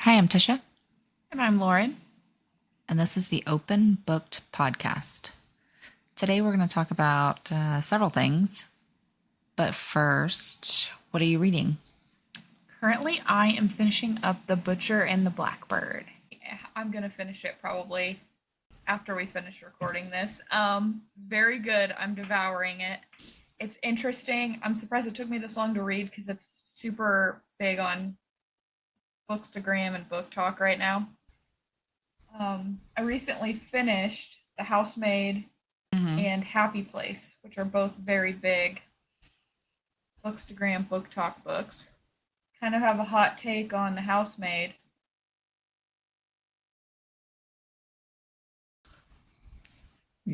Hi, I'm Tisha, And I'm Lauren. and this is the Open Booked Podcast. Today we're going to talk about several things, but first, what are you reading? Currently, I am finishing up The Butcher and the Blackbird. I'm going to finish it probably after we finish recording this. Very good. I'm devouring it. It's interesting. I'm surprised it took me this long to read because it's super big on Bookstagram and Book Talk right now. I recently finished The Housemaid and Happy Place, which are both very big Bookstagram Book Talk books. Kind of have a hot take on The Housemaid.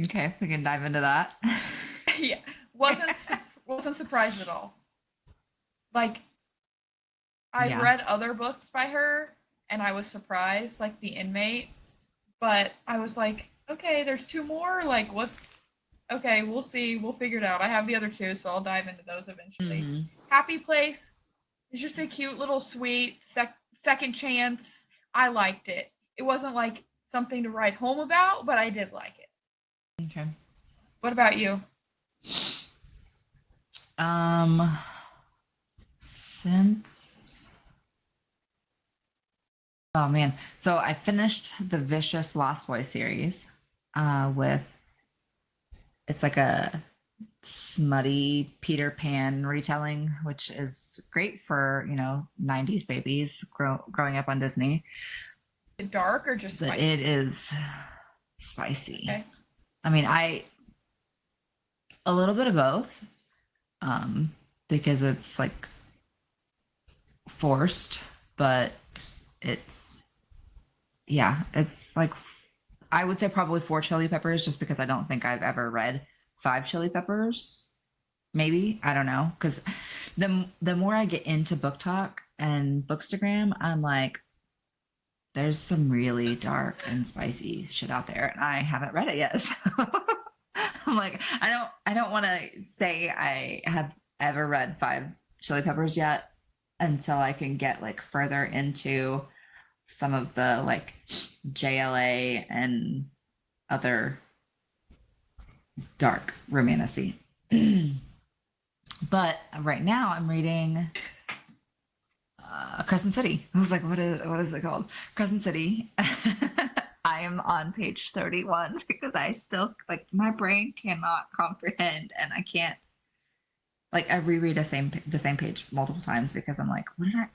Okay, we can dive into that. Yeah, wasn't surprised at all. Like I'd Yeah. read other books by her and I was surprised, like The Inmate, but I was like, okay, there's two more. Like, what's okay? We'll see. We'll figure it out. I have the other two, so I'll dive into those eventually. Happy Place is just a cute little sweet second chance. I liked it. It wasn't like something to write home about, but I did like it. Okay. What about you? Um, since oh man, so I finished the Vicious Lost Boy series, with it's like a smutty Peter Pan retelling, which is great for 90s babies growing up on Disney. Dark or just But spicy? it is spicy. Okay. I mean, I a little bit of both, because it's like forced, but it's it's like I would say probably 4 chili peppers, just because I don't think I've ever read 5 chili peppers. Maybe, I don't know, because the more I get into book talk and Bookstagram, I'm like, there's some really dark and spicy shit out there, and I haven't read it yet. So I'm like, I don't want to say I have ever read 5 chili peppers yet until I can get like further into some of the like JLA and other dark romantasy. But right now I'm reading Crescent City. I was like, what is it called? Crescent City. I am on page 31 because I still like my brain cannot comprehend, and I can't like I reread the same page multiple times because I'm like,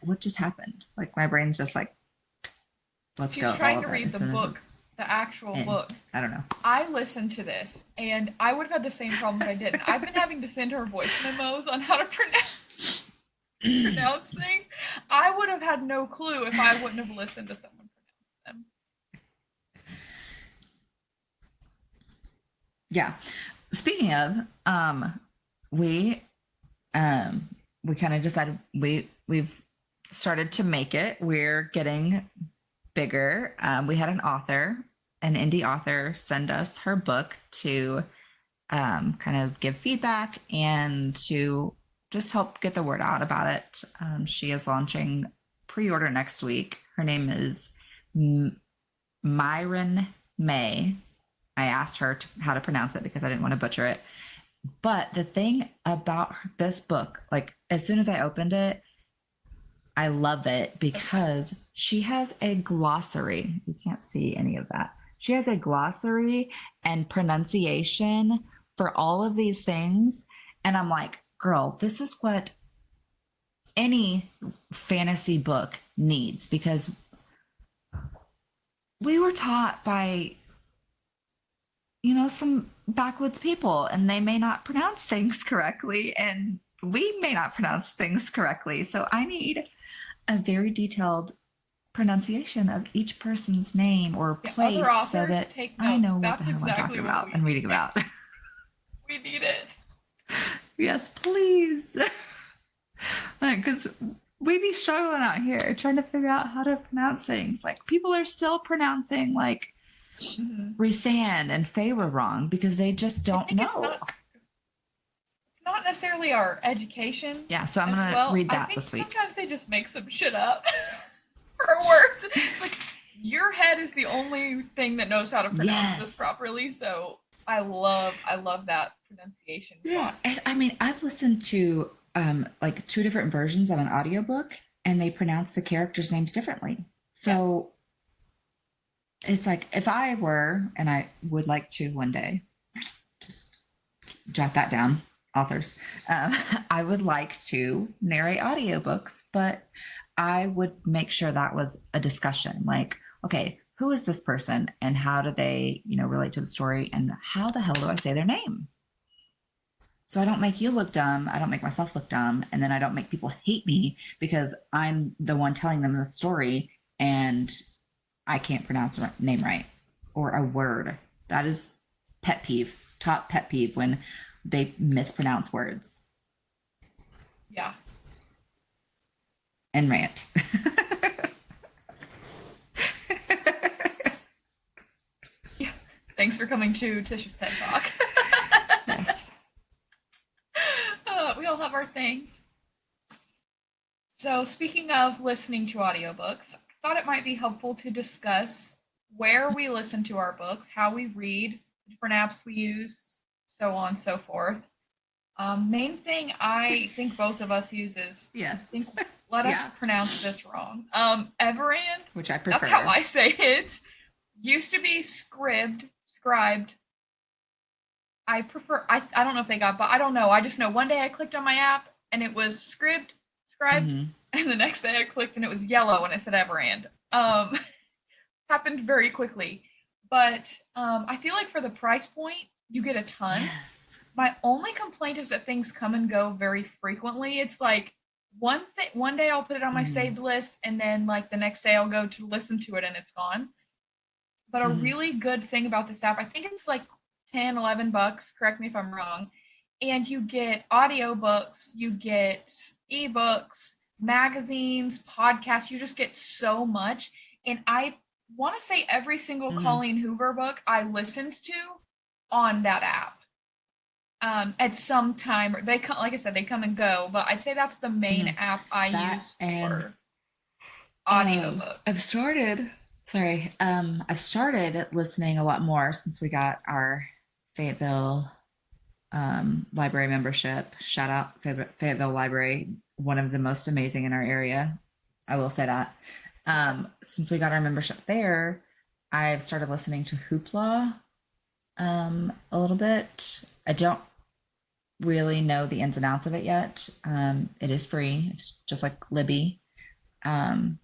what just happened? Like my brain's just like, let's She's go trying all to of it read as the soon as book, it's the actual in. book. I don't know. I listened to this, and I would have had the same problem if I didn't. I've been having to send her voice memos on how to pronounce things. I would have had no clue if I wouldn't have listened to someone pronounce them. Yeah. Speaking of, we we kind of decided we've started to make it. We're getting bigger. We had an indie author, send us her book to kind of give feedback and to just help get the word out about it. She is launching pre-order next week. Her name is Myron May. I asked her how to pronounce it because I didn't want to butcher it. But the thing about this book, like as soon as I opened it, I love it because she has a glossary. You can't see any of that. She has a glossary and pronunciation for all of these things. And I'm like, girl, this is what any fantasy book needs, because we were taught by some backwoods people, and they may not pronounce things correctly, and we may not pronounce things correctly. So I need a very detailed pronunciation of each person's name or place, Other authors so that take I notes. know what the That's hell I'm exactly talking what about and reading about. we need it. Yes, please. Because we be struggling out here trying to figure out how to pronounce things. Like people are still pronouncing like Rhysand and Feyre wrong because they just don't know. It's not necessarily our education. Yeah, so I'm as gonna well. read I that think this week. sometimes they just make some shit up. her words. It's like your head is the only thing that knows how to pronounce this Yes. properly. So I love that pronunciation Yeah. process. And I mean, I've listened to like two different versions of an audiobook and they pronounce the characters' names differently. Yes. So it's like if I were, and I would like to one day, just jot that down, authors. I would like to narrate audiobooks, but I would make sure that was a discussion. Like, okay, who is this person and how do they, relate to the story and how the hell do I say their name? So I don't make you look dumb. I don't make myself look dumb. And then I don't make people hate me because I'm the one telling them the story and I can't pronounce a name right or a word. That is pet peeve, top pet peeve when they mispronounce words Yeah. and rant. Yeah. Thanks for coming to Tisha's TED Talk. Yes. We all have our things. So, speaking of listening to audiobooks, I thought it might be helpful to discuss where we listen to our books, how we read, different apps we use, so on and so forth. Main thing I think both of us use is, Yeah. let us Yeah. pronounce this wrong. Everand, Which I prefer. that's how I say it. Used to be scribed. I prefer. I don't know if they got, but I don't know. I just know one day I clicked on my app and it was scribed, Mhm. and the next day I clicked and it was yellow and it said Everand. Happened very quickly, but I feel like for the price point, you get a ton. Yes. My only complaint is that things come and go very frequently. It's like one day I'll put it on my Mhm. saved list, and then like the next day I'll go to listen to it and it's gone. But a Mhm. really good thing about this app, I think it's like 10, $11, correct me if I'm wrong. And you get audiobooks, you get ebooks, magazines, podcasts, you just get so much. And I want to say every single Mhm. Colleen Hoover book I listened to on that app. At some time, they come, like I said, they come and go, but I'd say that's the main Mhm. app I That use and for audiobooks. I've started listening a lot more since we got our Fayetteville library membership. Shout out Fayetteville Library, one of the most amazing in our area. I will say that. Since we got our membership there, I've started listening to Hoopla a little bit. I don't really know the ins and outs of it yet. It is free. It's just like Libby. Um,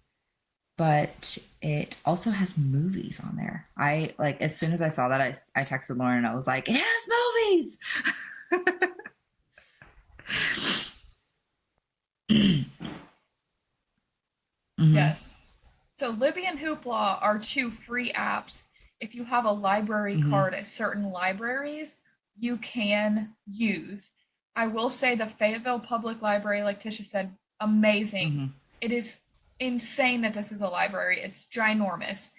but it also has movies on there. I like as soon as I saw that, I texted Lauren and I was like, it has movies. Mhm. Yes. So Libby and Hoopla are two free apps. If you have a library Mhm. card at certain libraries, you can use. I will say the Fayetteville Public Library, like Tisha said, amazing. Mhm. It is insane that this is a library. It's ginormous.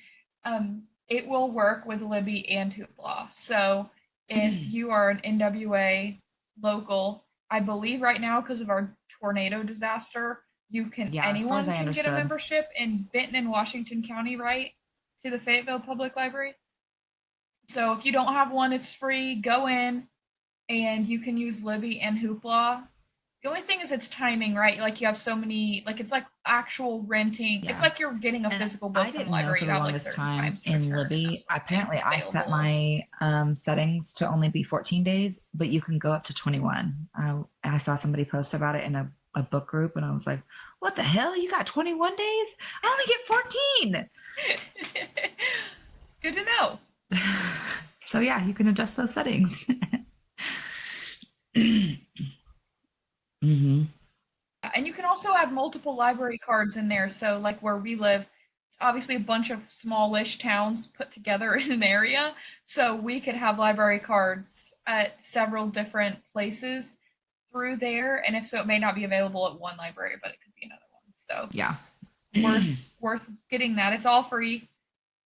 It will work with Libby and Hoopla. So if you are an NWA local, I believe right now because of our tornado disaster, you can Yeah, as far as anyone I can get a understood. membership in Benton and Washington County, right? To the Fayetteville Public Library. So if you don't have one, it's free. Go in and you can use Libby and Hoopla. The only thing is it's timing, right? Like you have so many, like it's like actual renting. It's Yeah. like you're getting a And physical I book from the didn't know library. for You the have like longest certain time times to in return and that Libby. sort of thing. Apparently, It's I set available. my settings to only be 14 days, but you can go up to 21. I saw somebody post about it in a book group, and I was like, what the hell? You got 21 days? I only get 14. Good to know. So, yeah, you can adjust those settings. Hmm. And you can also add multiple library cards in there. So, like where we live, obviously a bunch of smallish towns put together in an area. So we could have library cards at several different places through there. And if so, it may not be available at one library, but it could be another one. So Yeah. worth getting that. It's all free.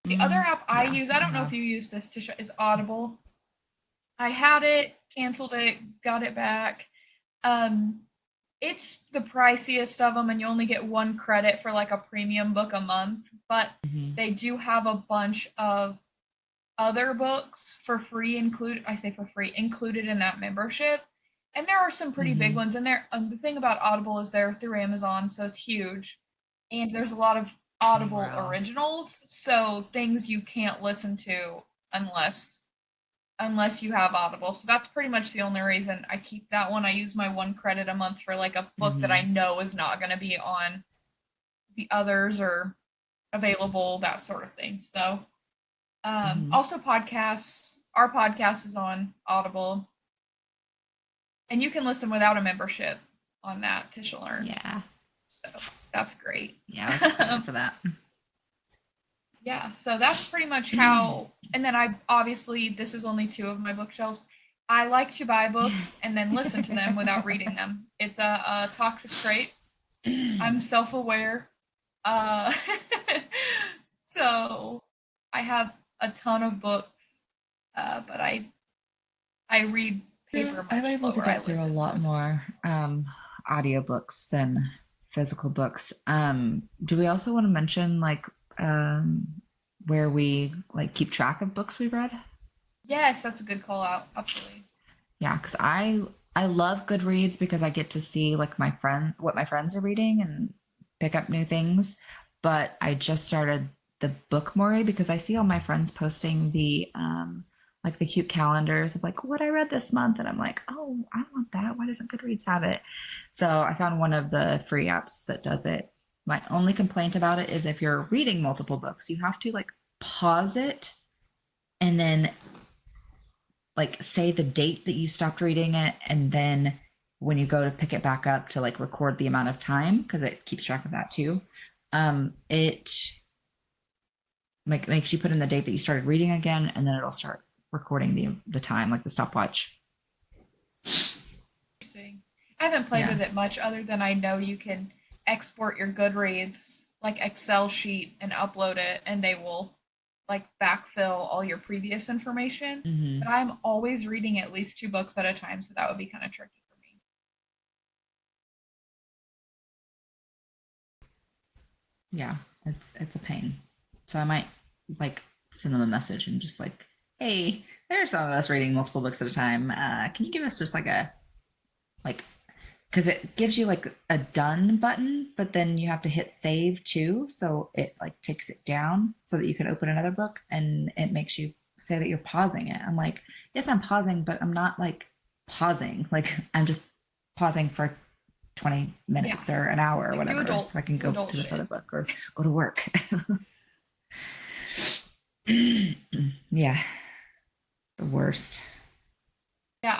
The other app I Yeah, use, I don't know if you use this, Tisha, is Audible. I had it, canceled it, got it back. Um, It's the priciest of them, and you only get 1 credit for like a premium book a month, but Hmm. they do have a bunch of other books for free included. I say for free included in that membership. And there are some pretty big Hmm. ones in there. The thing about Audible is they're through Amazon, so it's huge. And there's a lot of Anywhere Audible else. originals, so things you can't listen to unless you have Audible. So that's pretty much the only reason I keep that one. I use my 1 credit a month for like a book that I Hmm. know is not going to be on the others or available, that sort of thing. So, Hmm. also podcasts. Our podcast is on Audible, and you can listen without a membership on that to learn. Yeah. So that's great. Yeah, I was excited for that. Yeah, so that's pretty much how. And then I obviously, this is only 2 of my bookshelves. I like to buy books and then listen to them without reading them. It's a toxic trait. I'm self-aware. Uh, so I have a ton of books, but I read Yeah, paper I'm much able to slower. I get through a listen lot more. more audiobooks than physical books. Do we also want to mention like where we like keep track of books we've read? Yes, that's a good call out. Absolutely. Yeah, because I love Goodreads because I get to see like what my friends are reading and pick up new things. But I just started the Bookmori because I see all my friends posting the like the cute calendars of like what I read this month, and I'm like, oh, I want that. Why doesn't Goodreads have it? So I found one of the free apps that does it. My only complaint about it is if you're reading multiple books, you have to like pause it and then like say the date that you stopped reading it, and then when you go to pick it back up to like record the amount of time, because it keeps track of that too, it makes you put in the date that you started reading again, and then it'll start recording the time, like the stopwatch. Interesting. I haven't played Yeah. with it much other than I know you can export your Goodreads like Excel sheet and upload it and they will like backfill all your previous information. But Hmm. I'm always reading at least 2 books at a time, so that would be kind of tricky for me. Yeah, it's a pain. So I might like send them a message and just like, hey, there's some of us reading multiple books at a time. Can you give us just like a like because it gives you like a done button, but then you have to hit save too. So it like takes it down so that you can open another book, and it makes you say that you're pausing it. I'm like, yes, I'm pausing, but I'm not like pausing. Like I'm just pausing for 20 Yeah. minutes or an hour or Like whatever so I can do go adult to this other shit. book or go to work. Yeah, the worst. Yeah,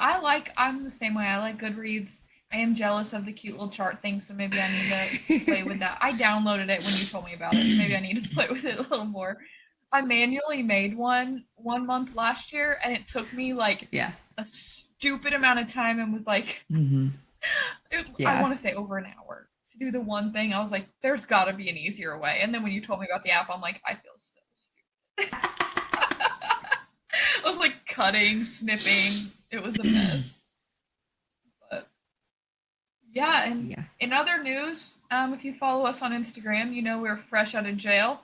I'm the same way. I like Goodreads. I am jealous of the cute little chart thing, so maybe I need to play with that. I downloaded it when you told me about it, so maybe I need to play with it a little more. I manually made one month last year, and it took me like Yeah. a stupid amount of time and was like, Hmm. I Yeah. want to say over an hour to do the one thing. I was like, there's got to be an easier way. And then when you told me about the app, I'm like, I feel so stupid. I was like cutting, snipping. It was a mess. But yeah, and Yeah. in other news, if you follow us on Instagram, you know we're fresh out of jail.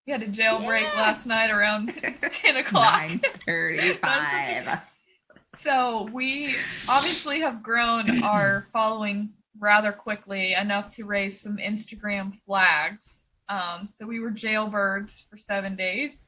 We had a jailbreak Yeah. last night around 10 o'clock. That's okay. 9:35. So we obviously have grown our following rather quickly enough to raise some Instagram flags. So we were jailbirds for 7 days.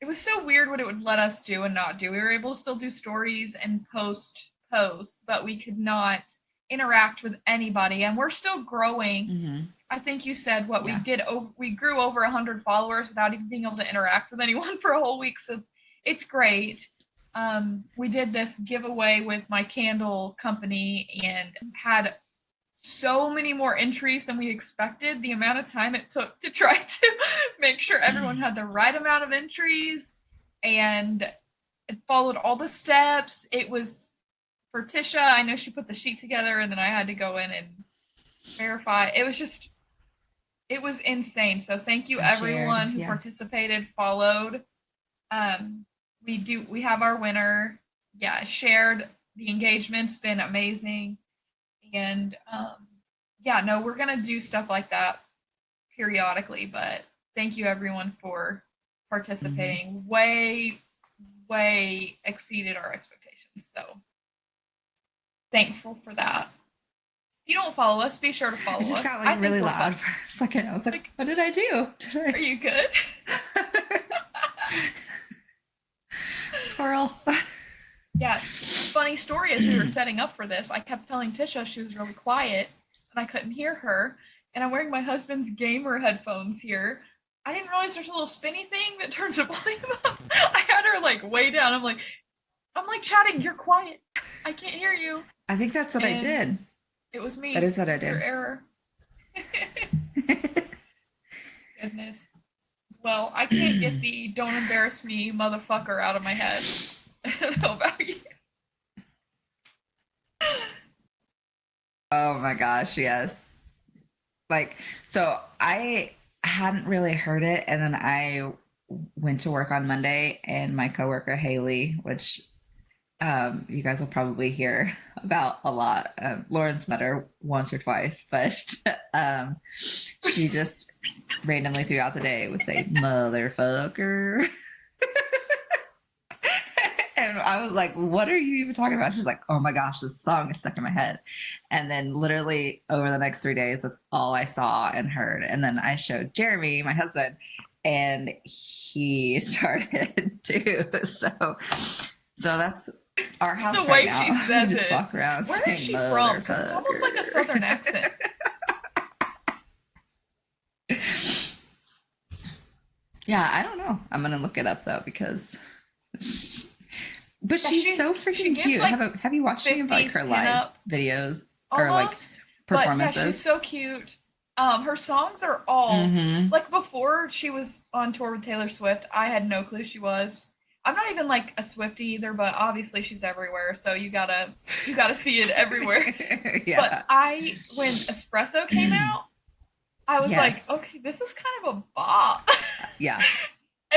It was so weird what it would let us do and not do. We were able to still do stories and post posts, but we could not interact with anybody. And we're still growing. Hmm. I think you said what we Yeah. did. We grew over 100 followers without even being able to interact with anyone for a whole week. So it's great. We did this giveaway with my candle company and had so many more entries than we expected. The amount of time it took to try to make sure everyone had the right amount of entries and it followed all the steps. It was for Tisha. I know she put the sheet together and then I had to go in and verify. It was insane. So thank you I shared. everyone who Yeah. participated, followed. Um, we have our winner. Yeah, shared. The engagement's been amazing, and yeah, no, we're gonna do stuff like that periodically, but thank you everyone for participating. Way exceeded our expectations. So thankful for that. If you don't follow us, be sure to It follow just us. got I like think really we're loud fun. for a second. I was like, Like, what did I do? are you good? Squirrel. Yeah, funny story as we were setting up for this, I kept telling Tisha she was really quiet and I couldn't hear her. And I'm wearing my husband's gamer headphones here. I didn't realize there's a little spinny thing that turns the volume up. I had her like way down. I'm like chatting, you're quiet. I can't hear you. I think that's what I And did. it was me. That is what I It was your did. error. Goodness. Well, I can't get the don't embarrass me motherfucker out of my head. I don't know about you. Oh my gosh, yes. Like, so I hadn't really heard it, and then I went to work on Monday, and my coworker Haley, which you guys will probably hear about a lot. Lauren's met her once or twice, but she just randomly throughout the day would say "motherfucker." And I was like, what are you even talking about? She's like, oh my gosh, this song is stuck in my head. And then literally over the next 3 days, that's all I saw and heard. And then I showed Jeremy, my husband, and he started too. So that's our house The right way now. she says We just it. walk around Where saying is she from? Because it's almost like a southern accent. Yeah, I don't know. I'm gonna look it up though because but Yeah, she's so freaking she gives, cute. like, Have you watched any of like 50s her live pinup videos or like almost. But yeah, performances? she's so cute. Her songs are all Mm-hmm. like before she was on tour with Taylor Swift, I had no clue she was. I'm not even like a Swiftie either, but obviously she's everywhere, so you gotta see it everywhere. Yeah. But when Espresso came out, I was like, Yes. okay, this is kind of a bop. Yeah.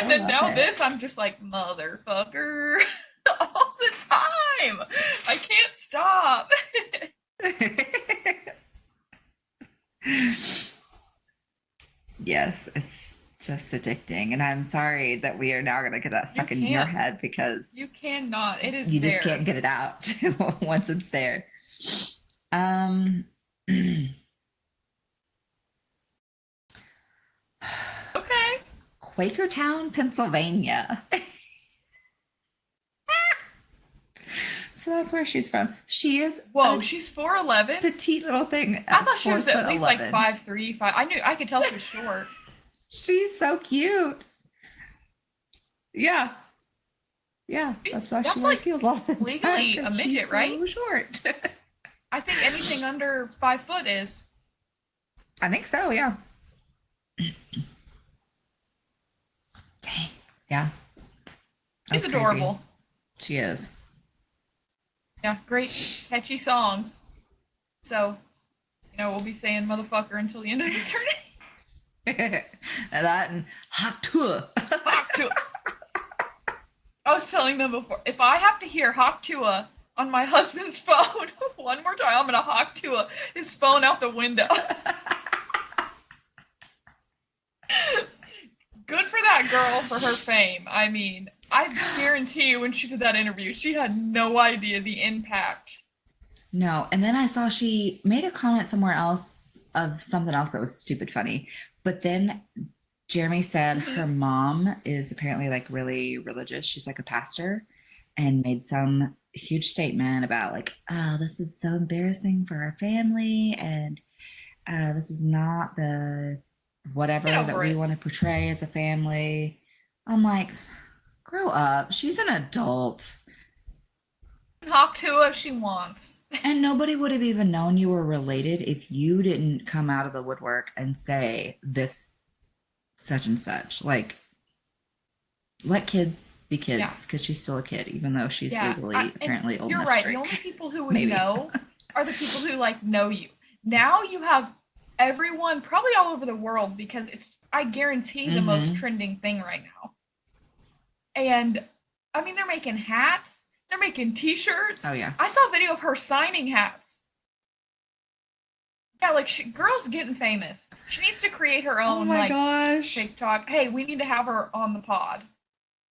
And I then love now it. this, I'm just like, motherfucker, all the time. I can't stop. Yes, it's just addicting. And I'm sorry that we are now going to get that stuck in your can't. head because You cannot. It is you there. just can't get it out once it's there. Um, Okay. Quakertown, Pennsylvania. So that's where she's from. She is Whoa, a she's 4'11". petite little thing. I thought she was at least 4'11". like 5'3", 5. I could tell she was short. She's so cute. Yeah. Yeah, that's why she That's wears like heels all the time. legally a 'cause midget, she's right? so short. I think anything under 5 foot is. I think so, yeah. Dang. Yeah. She's That's adorable. crazy. She is. Yeah, great catchy songs. So, we'll be saying motherfucker until the end of eternity. And that and hot tour. Hawk Tua. I was telling them before, if I have to hear Hawk Tua on my husband's phone one more time, I'm gonna Hawk Tua his phone out the window. Good for that girl for her fame. I mean, I guarantee you when she did that interview, she had no idea the impact. No, and then I saw she made a comment somewhere else of something else that was stupid funny. But then Jeremy said her mom is apparently like really religious. She's like a pastor and made some huge statement about like, oh, this is so embarrassing for our family and this is not the whatever Get that over we it. want to portray as a family. I'm like, grow up. She's an adult. Hawk Tua if she wants. And nobody would have even known you were related if you didn't come out of the woodwork and say this such and such. Like, let kids be kids because she's still a kid, even though she's legally apparently old you're enough right. to drink. The only people who would Maybe. know are the people who like know you. Now you have everyone probably all over the world because it's I guarantee the most trending thing right now. And I mean they're making hats, they're making t-shirts. Oh yeah. I saw a video of her signing hats. Yeah, like girl's getting famous. She needs to create her Oh own my like gosh. TikTok. Hey, we need to have her on the pod.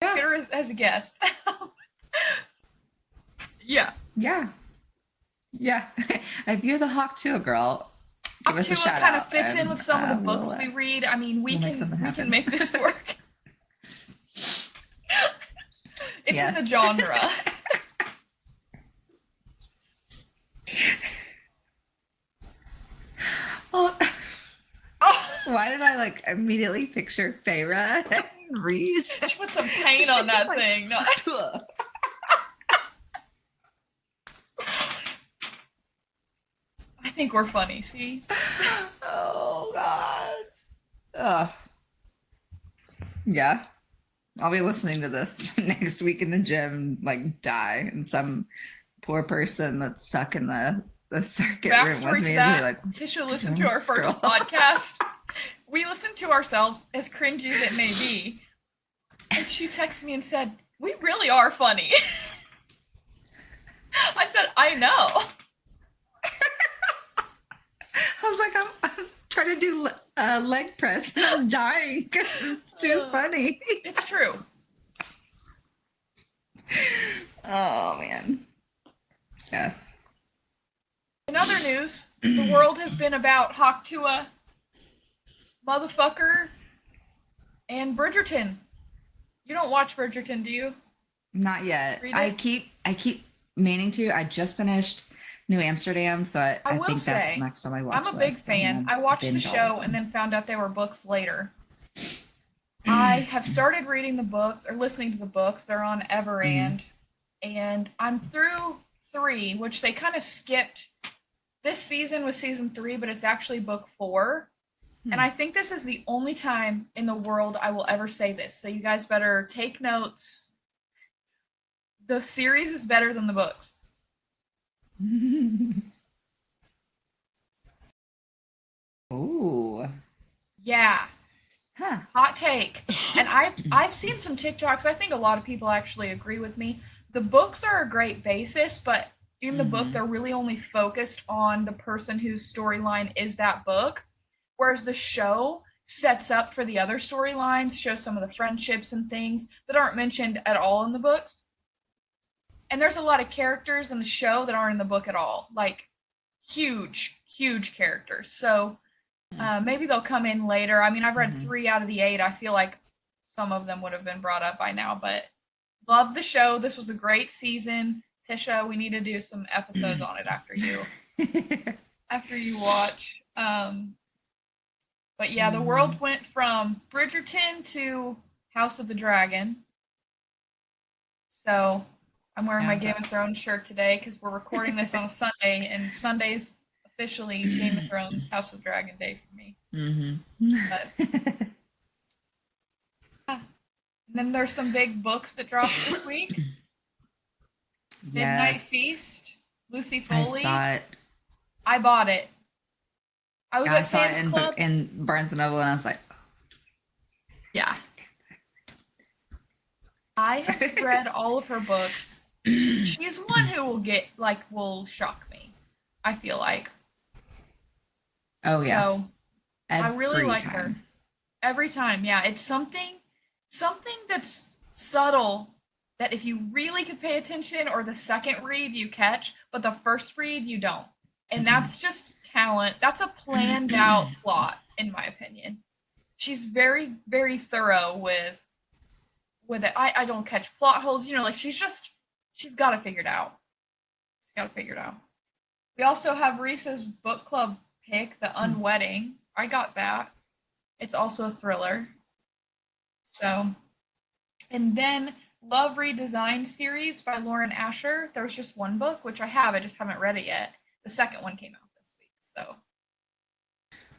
Yeah. Get her as a guest. Yeah. Yeah. Yeah. If you're the Hawk Tuah girl, give us a Octua shout kind of out fits in with and some of the we'll books we read. I mean, we'll make something we can happen. make this work. It's in the Yes. genre. Oh, Oh, why did I like immediately picture Feyre and Reese? she put some paint on that Like, thing. No. I think we're funny. See? Oh God. Oh. Yeah. I'll be listening to this next week in the gym, like die, and some poor person that's stuck in the circuit room with Backstory me to is that: like, Tisha "What's listened wrong to our with this first girl?" podcast. We listened to ourselves, as cringy as it may be, and she texted me and said, "We really are funny." I said, "I know." I was like, I'm trying to do a leg press and I'm dying because it's too funny. It's true. Oh man. Yes. In other news, the world has been about Hawktua, motherfucker, and Bridgerton. You don't watch Bridgerton, do you? Not yet. Read I it? keep meaning to. I just finished New Amsterdam, so I will think that's say, next on my watch I'm a big list. fan. I watched the show and then found out they were books later. I have started reading the books or listening to the books. They're on Everand, and I'm through 3, which they kind of skipped. This season was season 3, but it's actually book 4. And I think this is the only time in the world I will ever say this. So you guys better take notes. The series is better than the books. Ooh. Yeah. Huh. Hot take. And I've seen some TikToks. I think a lot of people actually agree with me. The books are a great basis, but in the book they're really only focused on the person whose storyline is that book. Whereas the show sets up for the other storylines, shows some of the friendships and things that aren't mentioned at all in the books. And there's a lot of characters in the show that aren't in the book at all. Like huge, huge characters. So maybe they'll come in later. I mean, I've read 3 out of the 8. I feel like some of them would have been brought up by now, but love the show. This was a great season. Tisha, we need to do some episodes on it after you watch. But yeah, the world went from Bridgerton to House of the Dragon. So I'm wearing my Game of Thrones shirt today because we're recording this on a Sunday, and Sunday's officially Game of Thrones House of Dragon Day for me. But, yeah. And then there's some big books that dropped this week. Midnight Feast, Lucy Foley. I saw it. I bought it. I was I at saw it Sam's Club. in Barnes and Noble, and I was like, yeah. I have read all of her books. She's one who will shock me, I feel like. oh yeah. So I really like time. her. Every time, yeah. It's something that's subtle that if you really could pay attention, or the second read you catch, but the first read you don't. And that's just talent. That's a planned out plot, in my opinion. She's very, very thorough with it. I don't catch plot holes, like she's got it figured out. She's got it figured out. We also have Reese's book club pick, The Unwedding. I got that. It's also a thriller. So, and then Love Redesigned series by Lauren Asher. There's just one book, which I just haven't read it yet. The second one came out this week, so.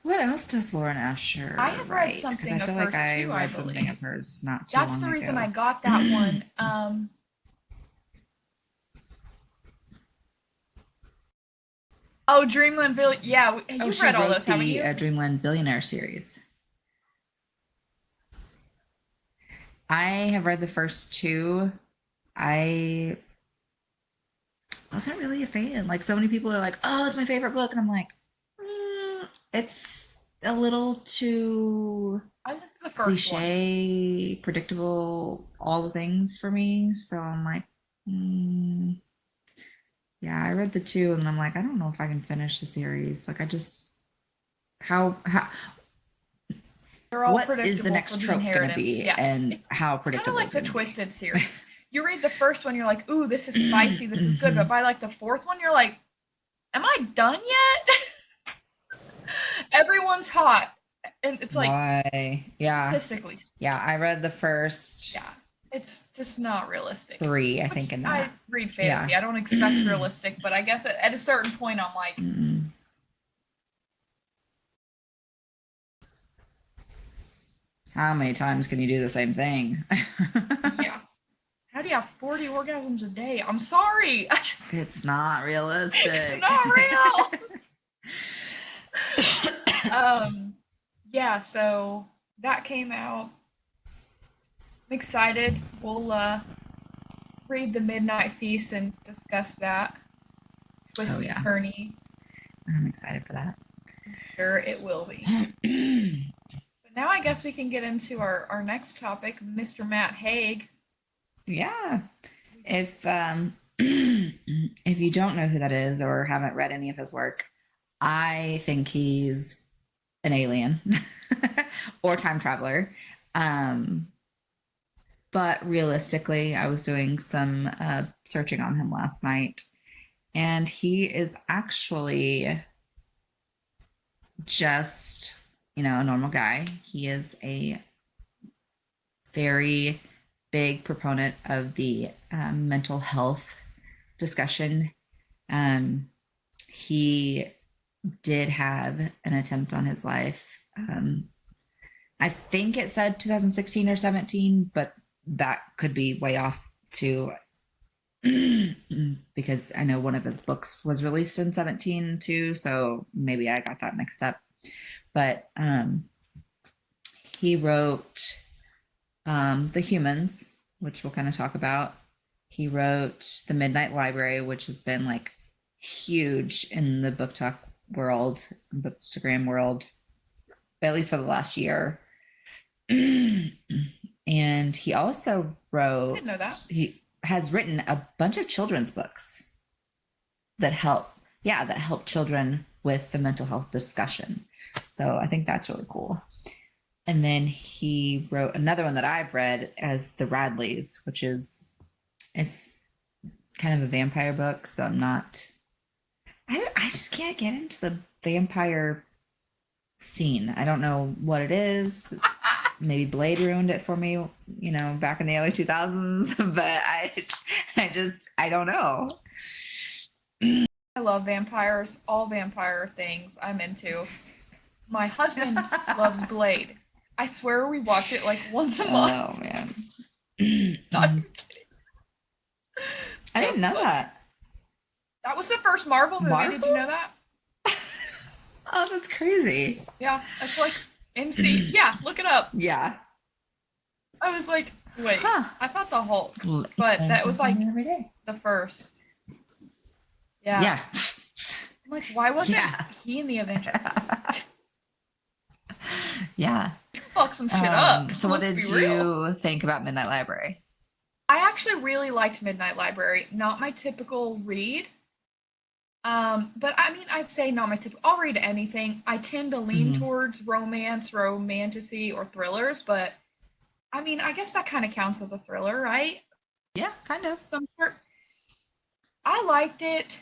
What else does Lauren Asher I have read write? something Because I feel of like hers I too, read I something believe. of hers not too That's long the reason ago. I got that one. Oh, Dreamland Bill. Yeah, you've read all those, haven't you? Dreamland Billionaire series. I have read the first 2. I wasn't really a fan. Like, so many people are like, "Oh, it's my favorite book," and I'm like, it's a little too I liked the first one. cliche, predictable, all the things for me. So I'm like, mm, yeah, I read the two and I'm like, I don't know if I can finish the series. Like, I just, how, They're all what is the predictable for next the trope gonna inheritance. be Yeah. and It's how it's kind of predictable like is it the gonna be? Twisted series. You read the first one, you're like, ooh, this is spicy, this is good. But by like the fourth one, you're like, am I done yet? Everyone's hot. And it's like, Why? Yeah. statistically Yeah, speaking, I read the first yeah, it's just not realistic. three, I think, Which in I that. read Yeah. fantasy. I don't expect realistic, but I guess at a certain point, I'm like, Mm-mm. How many times can you do the same thing? yeah. How do you have 40 orgasms a day? I'm sorry. It's not It's realistic. not real. Um, yeah, so that came out. I'm excited. We'll read the Midnight Feast and discuss that. Oh, Twisty yeah. turny. I'm excited for that. I'm sure it will be. But now I guess we can get into our next topic, Mr. Matt Haig. Yeah. If if you don't know who that is or haven't read any of his work, I think he's an alien or time traveler. Um, but realistically, I was doing some searching on him last night, and he is actually just, a normal guy. He is a very big proponent of the mental health discussion. He did have an attempt on his life. I think it said 2016 or 17, but that could be way off too. Because I know one of his books was released in 17 too, so maybe I got that mixed up. But he wrote The Humans, which we'll kind of talk about. He wrote The Midnight Library, which has been like huge in the book talk world, bookstagram world, at least for the last year. And he also I didn't know that. he has written a bunch of children's books that help children with the mental health discussion. So I think that's really cool. And then he wrote another one that I've read as The Radleys, which is it's kind of a vampire book. So I just can't get into the vampire scene. I don't know what it is. Maybe Blade ruined it for me, back in the early 2000s, but I don't know. I love vampires. All vampire things I'm into. My husband loves Blade. I swear we watch it like once a Oh month. man. Not even kidding. I So didn't it's know funny. that. That was the first Marvel movie. Did you know Marvel? that? Oh, that's crazy. Yeah, that's like MC. Yeah, look it up. Yeah. I was like, wait, Huh. I thought the Hulk, Learn but that was like something every day. the first. Yeah. Yeah. I'm like, why wasn't Yeah. he in the Avengers? Yeah. Fuck some shit up. So what Let's did be real. you think about Midnight Library? I actually really liked Midnight Library. Not my typical read. But I mean, I'd say not my typical. I'll read anything. I tend to lean Mhm. towards romance, romantasy, or thrillers. But I mean, I guess that kind of counts as a thriller, right? Yeah, kind of. Some sort. I liked it.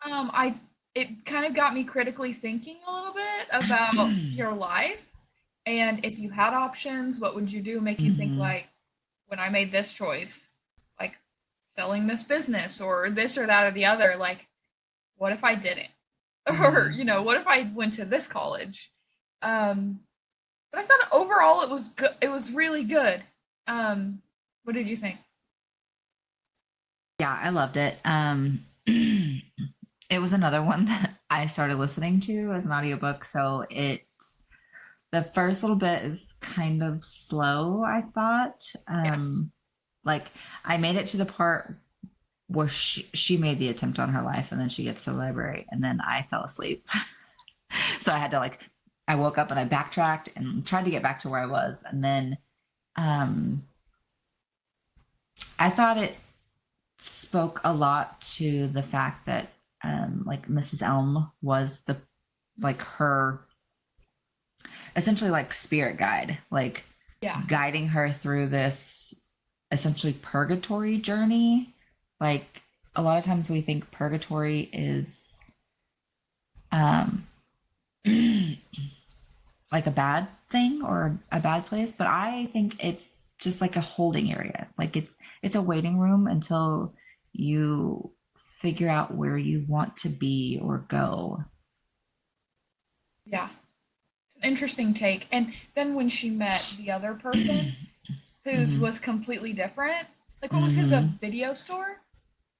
I it kind of got me critically thinking a little bit about your life and if you had options, what would you do? Make you think Hmm. like, when I made this choice, like selling this business or this or that or the other, like, what if I didn't? Or, Hmm. what if I went to this college? But I thought overall it was good. It was really good. What did you think? Yeah, I loved it. It was another one that I started listening to as an audiobook. So the first little bit is kind of slow, I thought. Yes. Like I made it to the part where she made the attempt on her life and then she gets to the library and then I fell asleep. So I had to like, I woke up and I backtracked and tried to get back to where I was. And then um, I thought it spoke a lot to the fact that like Mrs. Elm was the, like her essentially like spirit guide, like Yeah. guiding her through this essentially purgatory journey. Like a lot of times we think purgatory is um like a bad thing or a bad place, but I think it's just like a holding area. Like it's a waiting room until you figure out where you want to be or go. Yeah. It's an interesting take. And then when she met the other person whose Hmm. was completely different, like what was his, a Hmm. video store?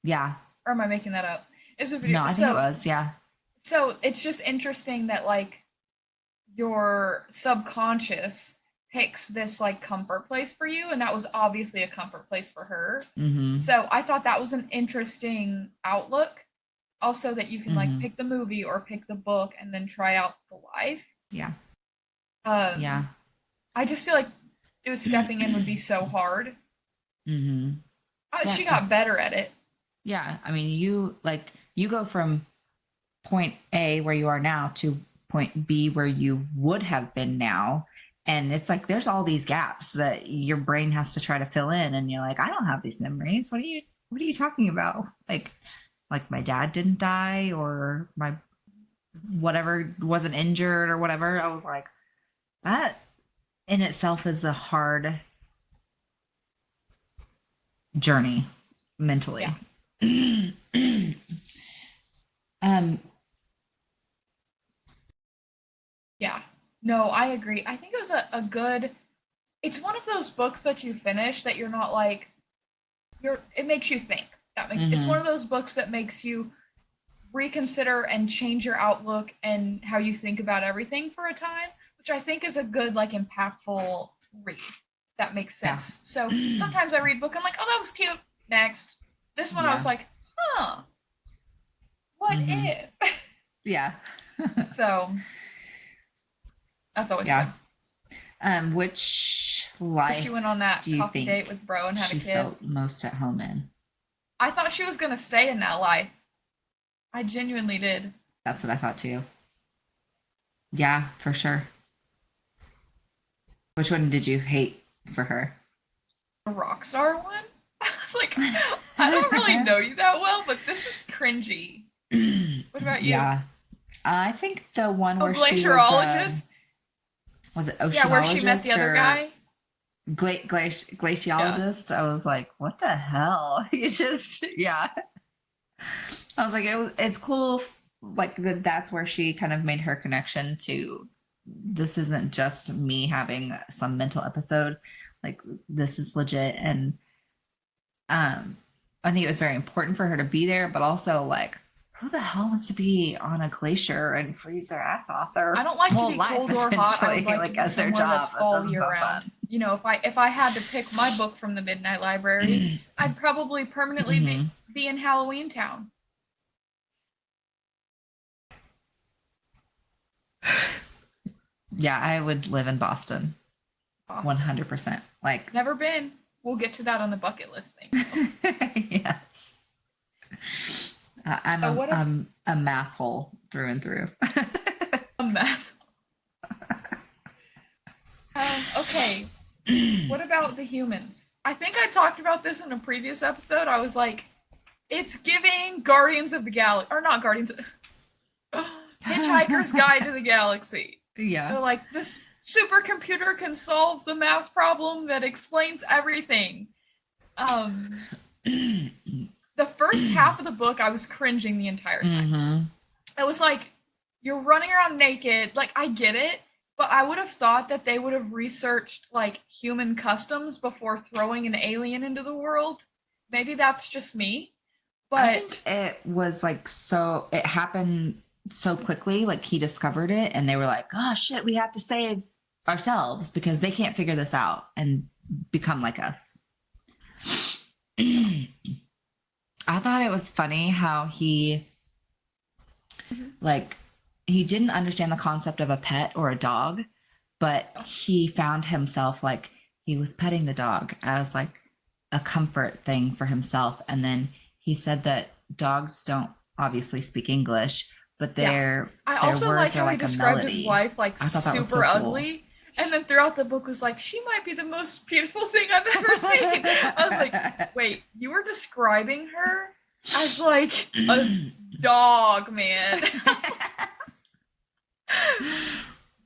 Yeah. Or am I making that up? It's a video. No, I think it was. Yeah. So it's just interesting that like your subconscious picks this like comfort place for you, and that was obviously a comfort place for her. Hmm. So I thought that was an interesting outlook. Also, that you can like Hmm. pick the movie or pick the book and then try out the life. Yeah. Yeah. Um, I just feel like it was stepping in would be so hard. Hmm. Yeah. She got better at it. Yeah. I mean, you like you go from point A where you are now to point B where you would have been now. And it's like there's all these gaps that your brain has to try to fill in. And you're like, I don't have these memories. What are you talking about? Like my dad didn't die or my whatever wasn't injured or whatever. I was like, that in itself is a hard journey Yeah. mentally. um Yeah. No, I agree. I think it was a good, it's one of those books that you finish that you're not like, it makes you think. That makes It's one mhm. of those books that makes you reconsider and change your outlook and how you think about everything for a time, which I think is a good like impactful read. That makes Yeah. sense. So sometimes I read a book, I'm like, oh, that was cute. Next. This one I was Yeah. like, huh, what Hmm. if? Yeah. So that's always Yeah. fun. Which If she life went on that do you coffee date think with bro and had a she kid. felt most at home in? I thought she was gonna stay in that life. I genuinely did. That's what I thought too. Yeah, for sure. Which one did you hate for her? The rock star one. I was like, I don't really know you that well, but this is cringy. What about you? Yeah. I think the one Oh, where she glaciologist. was it Yeah, where she met the oceanologist other or guy. Yeah. glaciologist? I was like, what the hell? You just, yeah. I was like, it's cool. Like that's where she kind of made her connection to this isn't just me having some mental episode. Like this is legit. And um, I think it was very important for her to be there, but also like, who the hell wants to be on a glacier and freeze their ass off their I don't like to whole be life cold or hot. I essentially, would like to like be as their somewhere that's job? That fall doesn't year sound round. fun. You know, if I had to pick my book from the Midnight Library, I'd probably permanently Hmm. be in Halloween Town. Yeah, I would live in Boston, Boston. 100%. Like, Never been. We'll get to that on the bucket list thing. yes. I'm So what a, a mass hole through and through. a mess. Okay. What about the humans? I think I talked about this in a previous episode. I was like, it's giving Guardians of the Galaxy, or not Guardians, Hitchhiker's Guide to the Galaxy. Yeah. They're like, this supercomputer can solve the math problem that explains everything. Um, the first half of the book, I was cringing the entire time. Mm-hmm. I was like, you're running around naked. Like, I get it, but I would have thought that they would have researched like human customs before throwing an alien into the world. Maybe that's just me, I think but it was like so, it happened so quickly. Like he discovered it and they were like, oh shit, we have to save ourselves because they can't figure this out and become like us. I thought it was funny how he like he didn't understand the concept of a pet or a dog, but he found himself like he was petting the dog as like a comfort thing for himself. And then he said that dogs don't obviously speak English, but Yeah. I their also like words are how he like a described his melody. wife like I thought that was so super cool. ugly. And then throughout the book was like, she might be the most beautiful thing I've ever seen. I was like, wait, you were describing her as like a dog, man.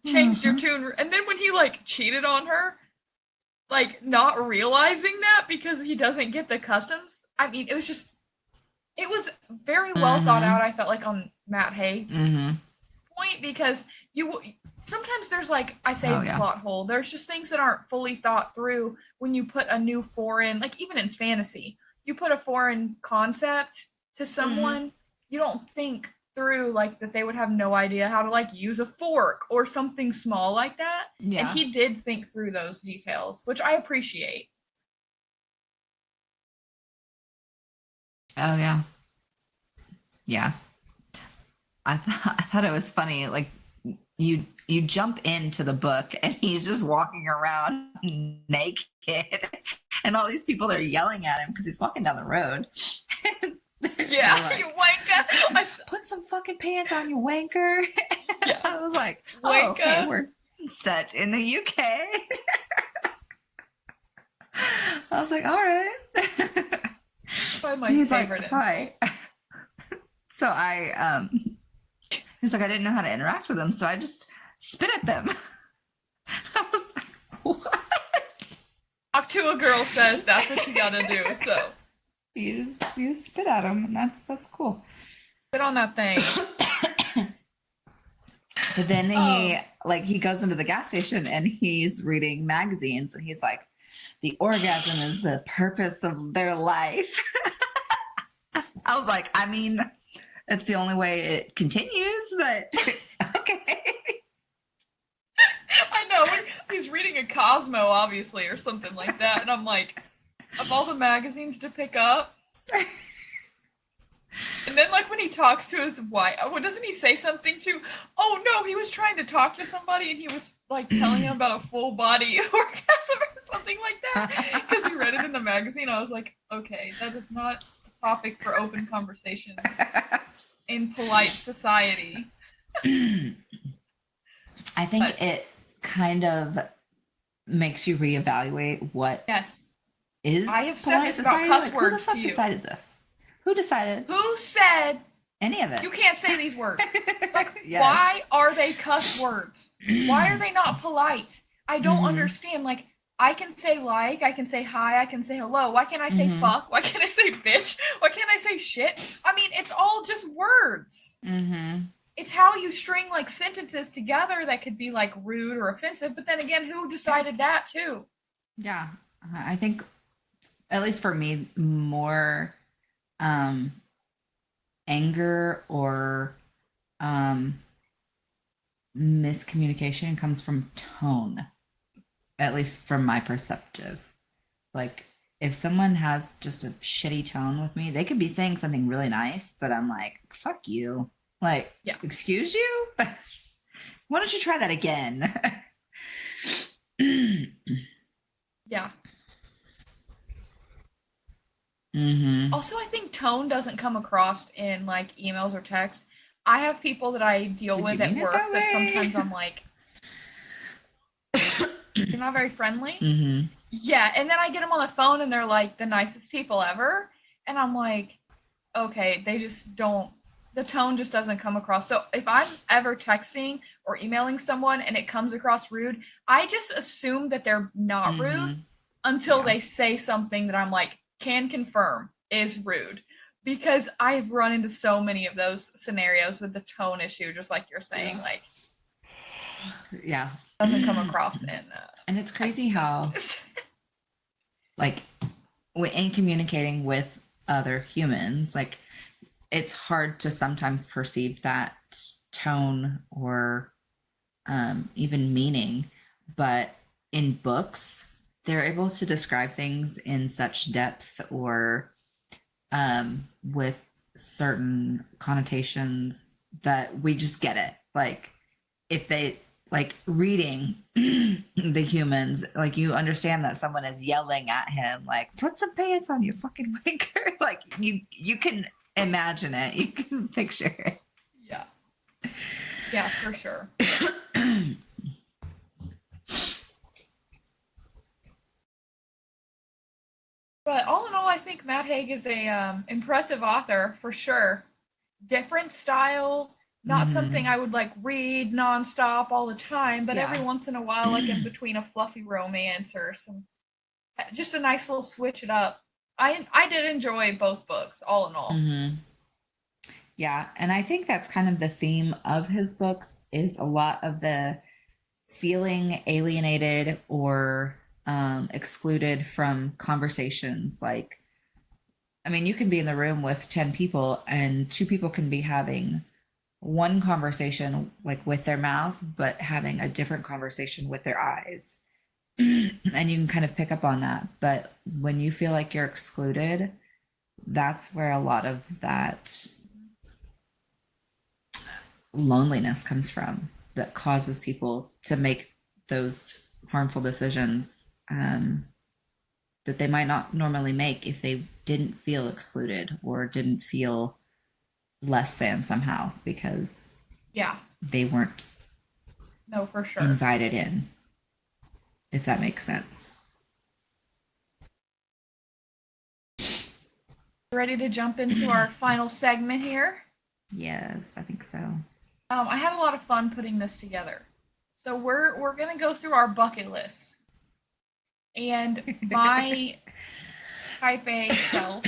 Changed your Mhm. tune. And then when he like cheated on her, like not realizing that because he doesn't get the customs. I mean, it was very well thought out, Mhm. I felt like, on Matt Haig's Mhm. point, because you sometimes there's like, I say, Oh yeah. plot hole. There's just things that aren't fully thought through when you put a new foreign, like even in fantasy, you put a foreign concept to Mhm. someone, you don't think through like that they would have no idea how to like use a fork or something small like that. And Yeah. he did think through those details, which I appreciate. Oh yeah. Yeah. I thought it was funny. Like you jump into the book and he's just walking around naked, and all these people are yelling at him because he's walking down the road. Yeah, They're you like, wanker. "Put some fucking pants on, you wanker." Yeah, I was like, "Oh, okay, wanker. we're set in the UK." I was like, "All right." Probably my He's favorite like, insult. "Sorry." So he's like, I didn't know how to interact with them, so I just spit at them. I was like, what? Talk to a girl says that's what you gotta do. So You just spit at them, and that's cool. get on that thing. But then Um, he goes into the gas station and he's reading magazines, and he's like, the orgasm is the purpose of their life. I was like, I mean, it's the only way it continues, but okay. I know he's reading a Cosmo, obviously, or something like that, and I'm like, of all the magazines to pick up. And then, like, when he talks to his wife, what doesn't he say something to? Oh no, he was trying to talk to somebody, and he was like telling him about a full body orgasm or something like that because he read it in the magazine. I was like, okay, that is not a topic for open conversation in polite society. I But think it kind of makes you reevaluate what yes, I is have said polite this about society. cuss Like, who the words to fuck you. decided this? Who decided Who said any of it? you can't say these words? Like, Yes. why are they cuss words? Why are they not polite? I don't Mm-hmm. understand. Like, I can say like, I can say hi, I can say hello. Why can't I say Mm-hmm. fuck? Why can't I say bitch? Why can't I say shit? I mean, it's all just words. Mm-hmm. It's how you string like sentences together that could be like rude or offensive. But then again, who decided that too? Yeah. I think, at least for me, more um, anger or um, miscommunication comes from tone, at least from my perspective. Like, if someone has just a shitty tone with me, they could be saying something really nice, but I'm like, fuck you. Like, Yeah, excuse you? Why don't you try that again? yeah. Mm-hmm. Also, I think tone doesn't come across in like emails or texts. I have people that I deal Did you with at mean it that work that way? sometimes I'm like, you're not very friendly. Mm-hmm. Yeah, and then I get them on the phone and they're like the nicest people ever. And I'm like, okay, they just don't, the tone just doesn't come across. So if I'm ever texting or emailing someone and it comes across rude, I just assume that they're not rude Mm-hmm. until Yeah. they say something that I'm like, can confirm is rude. Because I've run into so many of those scenarios with the tone issue, just like you're saying, like, Yeah. doesn't come And across in it's crazy text how, messages. like, in communicating with other humans, like, it's hard to sometimes perceive that tone or even meaning. But in books, they're able to describe things in such depth or with certain connotations that we just get it. like if they like reading the humans, like you understand that someone is yelling at him, like put some pants on, you fucking wanker. Like you can imagine it, you can picture it. Yeah. Yeah, for sure. But all in all, I think Matt Haig is a impressive author for sure. Different style, not something I would like read nonstop all the time, but every Yeah. once in a while, like in between a fluffy romance or some, just a nice little switch it up. I did enjoy both books, all in all. Yeah, and I think that's kind of the theme of his books is a lot of the feeling alienated or excluded from conversations. Like, I mean, you can be in the room with 10 people and two people can be having one conversation like with their mouth, but having a different conversation with their eyes. And you can kind of pick up on that. But when you feel like you're excluded, that's where a lot of that loneliness comes from that causes people to make those harmful decisions that they might not normally make if they didn't feel excluded or didn't feel less than somehow because Yeah, they weren't no, for sure. invited in, if that makes sense. Ready to jump into our final segment here? Yes, I think so. I had a lot of fun putting this together. So we're gonna go through our bucket list, and my type A self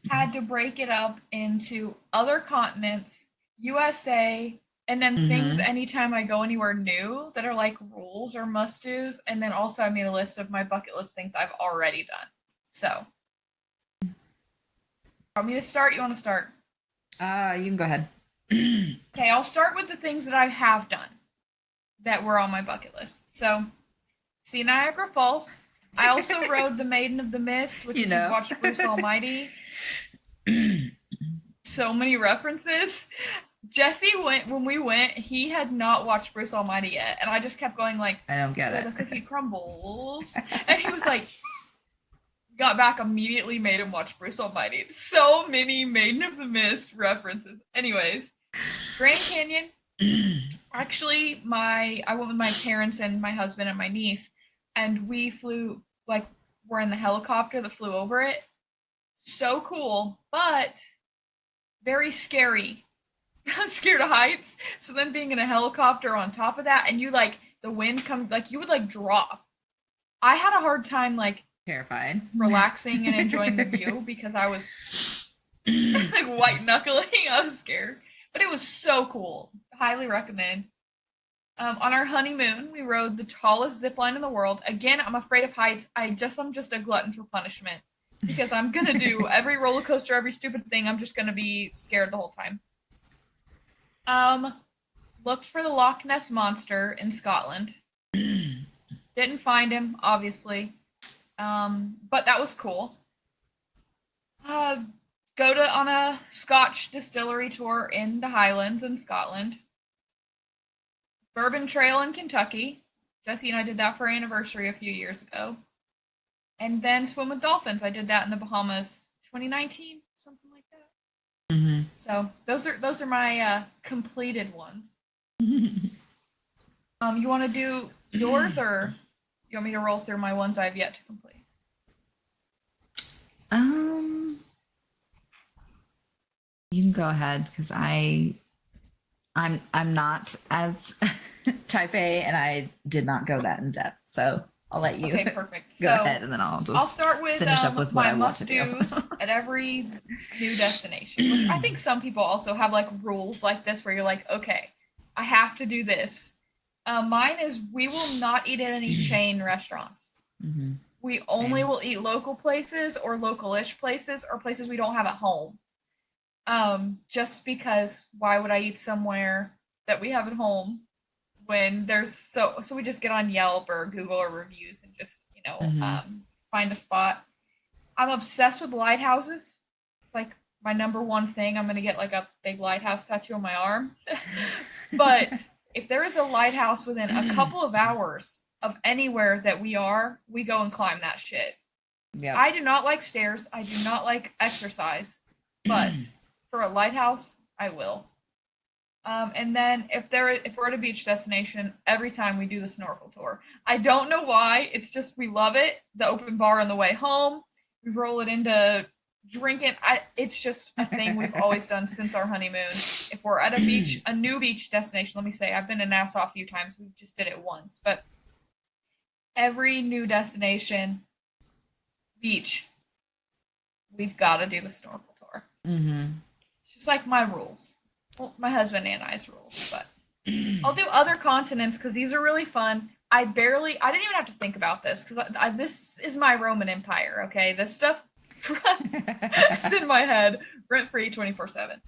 had to break it up into other continents, USA, and then things anytime I go anywhere new that are like rules or must do's. And then also I made a list of my bucket list things I've already done. So, want me to start? You want to start? You can go ahead. Okay, I'll start with the things that I have done that were on my bucket list. So, see Niagara Falls. I also rode the Maiden of the Mist, which if you've watched Bruce Almighty. So many references. Jesse went when we went. He had not watched Bruce Almighty yet, and I just kept going like, I don't get "The it. cookie crumbles," and he was like, got back immediately, made him watch Bruce Almighty. So many Maiden of the Mist references. Anyways, Grand Canyon. Actually, I went with my parents and my husband and my niece, and we flew like we're in the helicopter that flew over it. So cool, but very scary. I'm scared of heights. So then being in a helicopter on top of that, and you like the wind comes, like you would like drop. I had a hard time like Terrified. relaxing and enjoying the view because I was like white knuckling. I was scared, but it was so cool. Highly recommend. On our honeymoon, we rode the tallest zip line in the world. Again, I'm afraid of heights. I'm just a glutton for punishment because I'm gonna do every roller coaster, every stupid thing. I'm just gonna be scared the whole time. Looked for the Loch Ness monster in Scotland. Didn't find him, obviously. But that was cool. Go on a Scotch distillery tour in the Highlands in Scotland. Bourbon Trail in Kentucky. Jesse and I did that for our anniversary a few years ago. And then swim with dolphins. I did that in the Bahamas 2019, something like that. So those are my completed ones. You want to do yours, or you want me to roll through my ones I've yet to complete? You can go ahead because I'm not as type A and I did not go that in depth. So I'll let you Okay, perfect. go ahead and then I'll start with finish up with what my I want to do. must-dos at every new destination, which I think some people also have like rules like this where you're like, okay, I have to do this. Mine is we will not eat at any chain restaurants. We only will eat local places or local-ish places or places we don't have at home. Just because why would I eat somewhere that we have at home when there's so we just get on Yelp or Google or reviews and just, find a spot. I'm obsessed with lighthouses. It's like my number one thing. I'm gonna get like a big lighthouse tattoo on my arm. But if there is a lighthouse within a couple of hours of anywhere that we are, we go and climb that shit. Yep. I do not like stairs. I do not like exercise, but for a lighthouse, I will. And then if we're at a beach destination, every time we do the snorkel tour. I don't know why. It's just we love it. The open bar on the way home. We roll it into drinking. It's just a thing we've always done since our honeymoon. If we're at a beach, a new beach destination, let me say, I've been in Nassau a few times. We just did it once, but every new destination, beach, we've got to do the snorkel tour. It's just like my rules. Well, my husband and I's rules, but I'll do other continents because these are really fun. I didn't even have to think about this because this is my Roman Empire, okay? This stuff is in my head, rent free 24/7.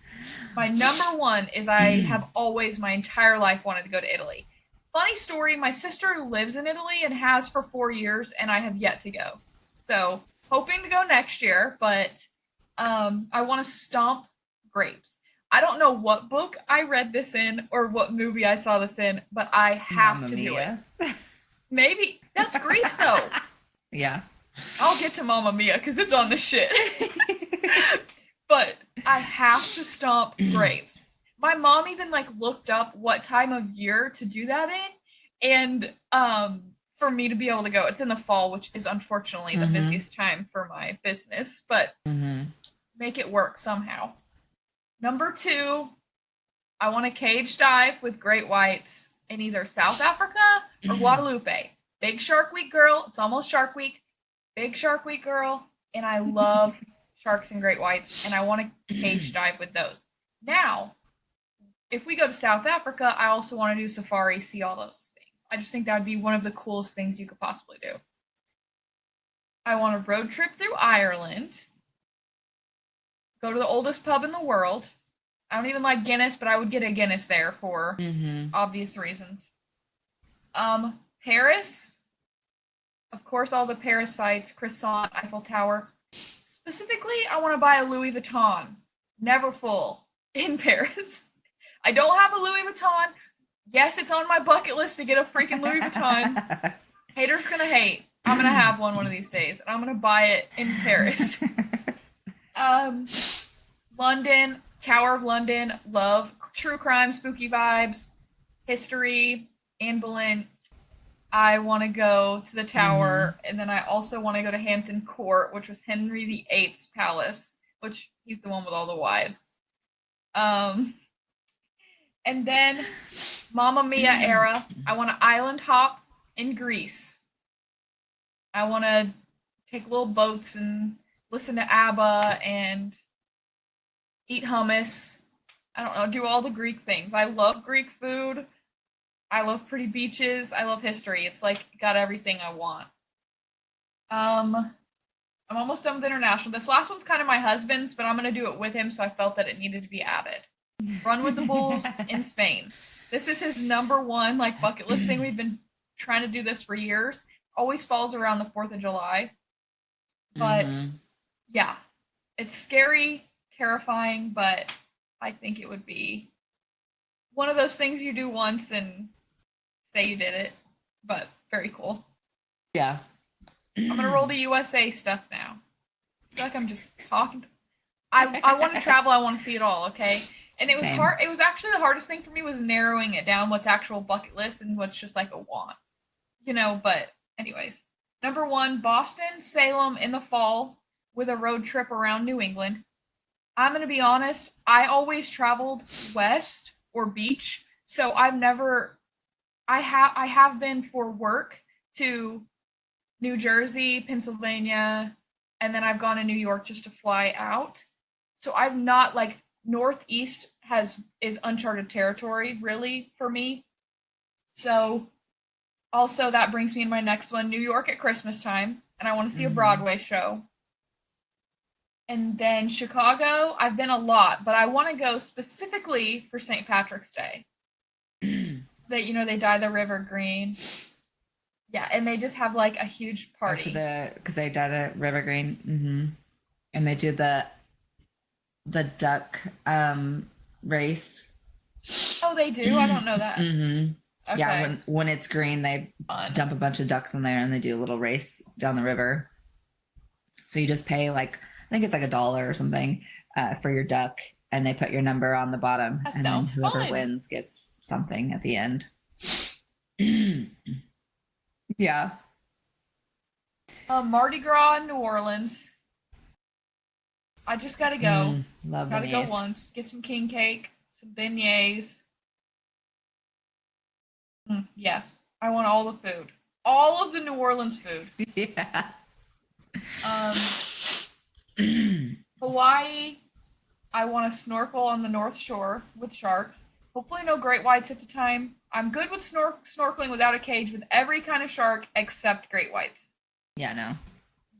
My number one is I have always, my entire life, wanted to go to Italy. Funny story, my sister lives in Italy and has for 4 years, and I have yet to go. So, hoping to go next year, but I want to stomp grapes. I don't know what book I read this in or what movie I saw this in, but I have to do it. Maybe that's Greece though. Yeah. I'll get to Mamma Mia because it's on the shit. But I have to stomp grapes. My mom even like looked up what time of year to do that in, and for me to be able to go, it's in the fall, which is unfortunately the busiest time for my business, but make it work somehow. Number two, I want to cage dive with great whites in either South Africa or Guadalupe. Big Shark Week girl. It's almost Shark Week. Big Shark Week girl. And I love sharks and great whites. And I want to cage dive with those. Now, if we go to South Africa, I also want to do safari, see all those things. I just think that would be one of the coolest things you could possibly do. I want a road trip through Ireland. Go to the oldest pub in the world. I don't even like Guinness, but I would get a Guinness there for obvious reasons. Paris. Of course, all the Paris sites, croissant, Eiffel Tower. Specifically, I want to buy a Louis Vuitton. Never full in Paris. I don't have a Louis Vuitton. Yes, it's on my bucket list to get a freaking Louis Vuitton. Haters gonna hate. I'm gonna have one of these days, and I'm gonna buy it in Paris. London, Tower of London, love true crime, spooky vibes, history, Anne Boleyn. I want to go to the Tower, and then I also want to go to Hampton Court, which was Henry VIII's palace, which he's the one with all the wives. And then Mamma Mia era. I want to island hop in Greece. I want to take little boats and listen to ABBA and eat hummus. I don't know, do all the Greek things. I love Greek food. I love pretty beaches. I love history. It's like got everything I want. I'm almost done with international. This last one's kind of my husband's, but I'm going to do it with him, so I felt that it needed to be added. Run with the Bulls in Spain. This is his number one like bucket list thing. We've been trying to do this for years. Always falls around the 4th of July. But yeah, it's scary, terrifying, but I think it would be one of those things you do once and say you did it, but very cool. Yeah. I'm gonna roll the USA stuff now. I feel like I'm just talking. I want to travel. I want to see it all. Okay, and it was hard. It was actually the hardest thing for me was narrowing it down. What's actual bucket list and what's just like a want, you know. But anyways, number one, Boston, Salem in the fall with a road trip around New England. I'm gonna be honest. I always traveled west or beach, so I've never. I have been for work to New Jersey, Pennsylvania, and then I've gone to New York just to fly out. So I've not like Northeast is uncharted territory really for me. So also that brings me to my next one, New York at Christmas time, and I want to see a Broadway show. And then Chicago, I've been a lot, but I want to go specifically for St. Patrick's Day. They dye the river green. Yeah, and they just have like a huge party. Because they dye the river green. And they do the the duck race. Oh, they do? I don't know that. Mm-hmm. Yeah, Okay. when it's green, they Fun. dump a bunch of ducks in there and they do a little race down the river. So you just pay like I think it's like $1 or something for your duck, and they put your number on the bottom, That and then sounds whoever fun. wins gets something at the end. Yeah. Mardi Gras in New Orleans. I just gotta go. Love Gotta go beignets. once. Get some king cake, some beignets. Yes, I want all the food. All of the New Orleans food. Yeah. Um, Hawaii, I want to snorkel on the North Shore with sharks. Hopefully, no great whites at the time. I'm good with snorkeling without a cage with every kind of shark except great whites. Yeah, no.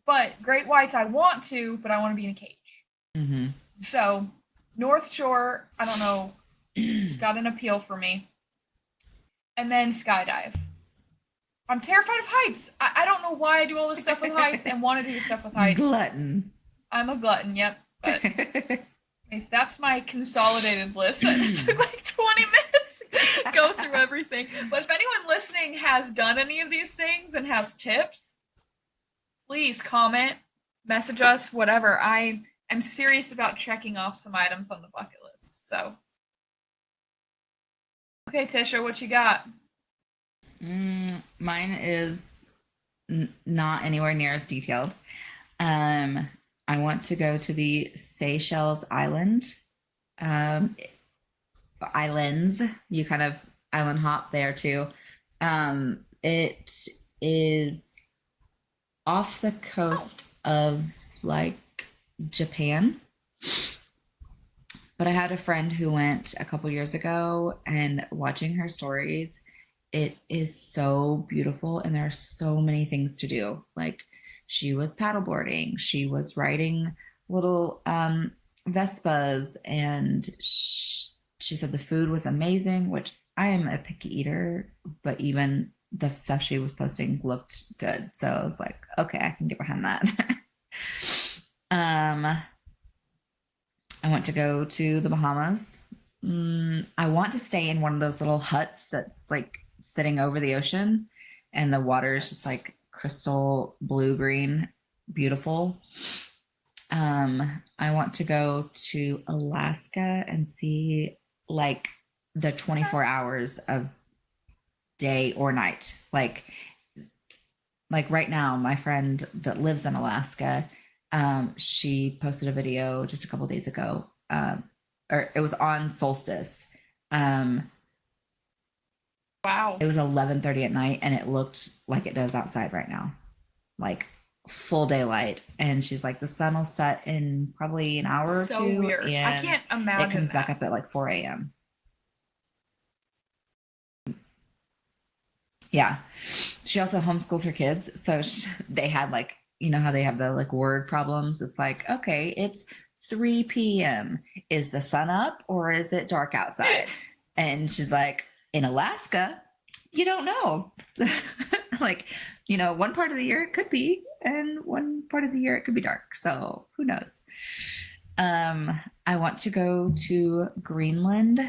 But great whites, I want to, but I want to be in a cage. Mm-hmm. So, North Shore, I don't know, it's got an appeal for me. And then skydive. I'm terrified of heights. I don't know why I do all this stuff with heights and want to do stuff with heights. Glutton. I'm a glutton, yep. But that's my consolidated list. It took like 20 minutes to go through everything. But if anyone listening has done any of these things and has tips, please comment, message us, whatever. I am serious about checking off some items on the bucket list. So, okay, Tisha, what you got? Mine is not anywhere near as detailed. I want to go to the Seychelles um, islands. You kind of island hop there too. It is off the coast of like Japan. But I had a friend who went a couple years ago, and watching her stories, it is so beautiful, and there are so many things to do. Like she was paddleboarding, she was riding little Vespas, and she said the food was amazing, which I am a picky eater, but even the stuff she was posting looked good. So I was like, okay, I can get behind that. um, I want to go to the Bahamas. I want to stay in one of those little huts that's like sitting over the ocean, and the water is just like crystal blue green, beautiful. I want to go to Alaska and see like the 24 hours of day or night. Like right now, my friend that lives in Alaska, she posted a video just a couple days ago, or it was on solstice. Um, Wow. it was 11:30 at night, and it looked like it does outside right now, like full daylight. And she's like, the sun will set in probably an hour or So two, weird. I and can't it imagine comes back that. up at like 4 a.m. Yeah. She also homeschools her kids. So they had like, you know how they have the like word problems? It's like, okay, it's 3 p.m. Is the sun up or is it dark outside? And she's like, in Alaska, you don't know. Like, one part of the year it could be, and one part of the year it could be dark. So who knows? I want to go to Greenland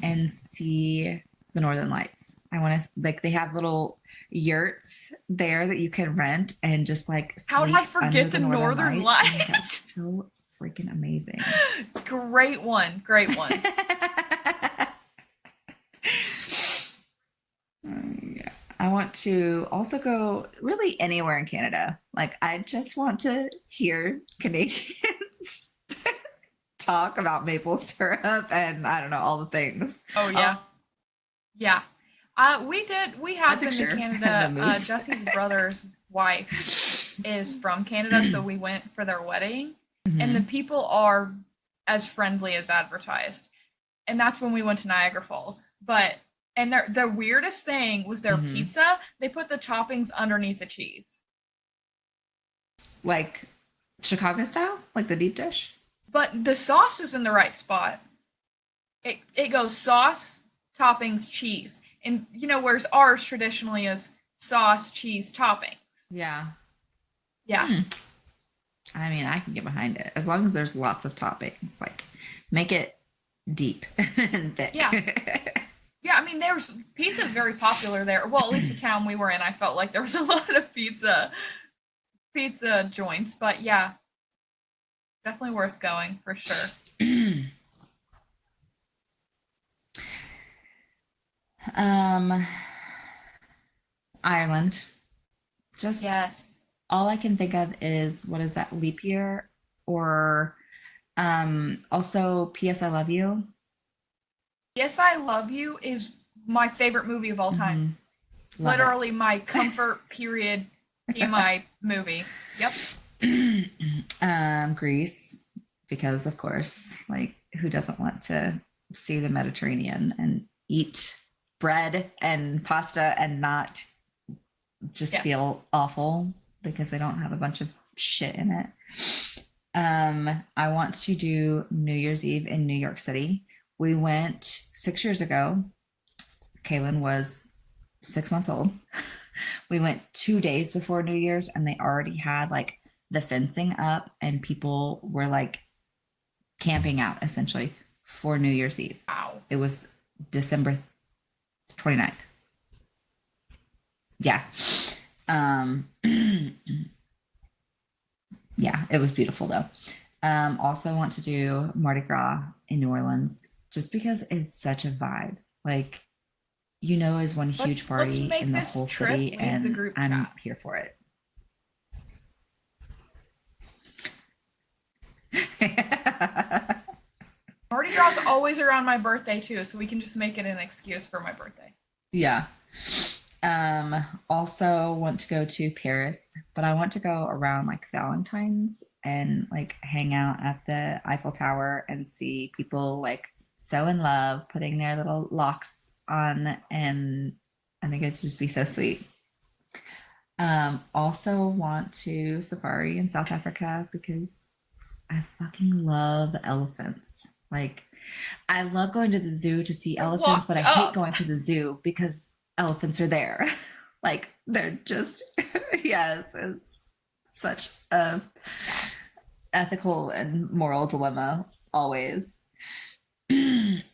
and see the Northern Lights. I want to like they have little yurts there that you can rent and just like How did sleep I under forget the the Northern Northern Lights. And Lights? that's so freaking amazing. Great one. Great one. Yeah. I want to also go really anywhere in Canada. Like I just want to hear Canadians talk about maple syrup and I don't know all the things. Oh yeah. Yeah. We I have been to picture the Canada. moose. Jesse's brother's wife is from Canada, so we went for their wedding. And the Mhm. people are as friendly as advertised. And that's when we went to Niagara Falls. But and the weirdest thing was their Mhm. pizza. They put the toppings underneath the cheese. Like Chicago style, like the deep dish. But the sauce is in the right spot. It goes sauce, toppings, cheese. And whereas ours traditionally is sauce, cheese, toppings. Yeah. Yeah. Hmm. I mean, I can get behind it as long as there's lots of toppings. Like, make it deep and thick. Yeah. Yeah, I mean, there's pizza's very popular there. Well, at least the town we were in, I felt like there was a lot of pizza joints. But yeah, definitely worth going for sure. um, Ireland. Just Yes. all I can think of is what is that, leap year, or also P.S. I Love You. Yes, I Love You is my favorite movie of all time. Mhm. Love Literally my comfort period TMI movie. Yep. it. Greece, because of course, like, who doesn't want to see the Mediterranean and eat bread and pasta and not just Yes. feel awful because they don't have a bunch of shit in it. I want to do New Year's Eve in New York City. We went 6 years ago. Kaylin was 6 months old. We went 2 days before New Year's, and they already had like the fencing up, and people were like camping out essentially for New Year's Eve. Wow. It was December 29th. Yeah. Um, yeah, it was beautiful though. Also want to do Mardi Gras in New Orleans just because it's such a vibe. Like, is one huge Let's party make in the this whole trip city, leave the and group I'm chat. here for it. Mardi Gras is always around my birthday too, so we can just make it an excuse for my birthday. Yeah. Also want to go to Paris, but I want to go around like Valentine's and like hang out at the Eiffel Tower and see people like so in love, putting their little locks on, and I think it'd just be so sweet. Also want to safari in South Africa because I fucking love elephants. Like, I love going to the zoo to see elephants, Walk but I hate up. going to the zoo because elephants are there. Like, they're just, yes, it's such a ethical and moral dilemma always. I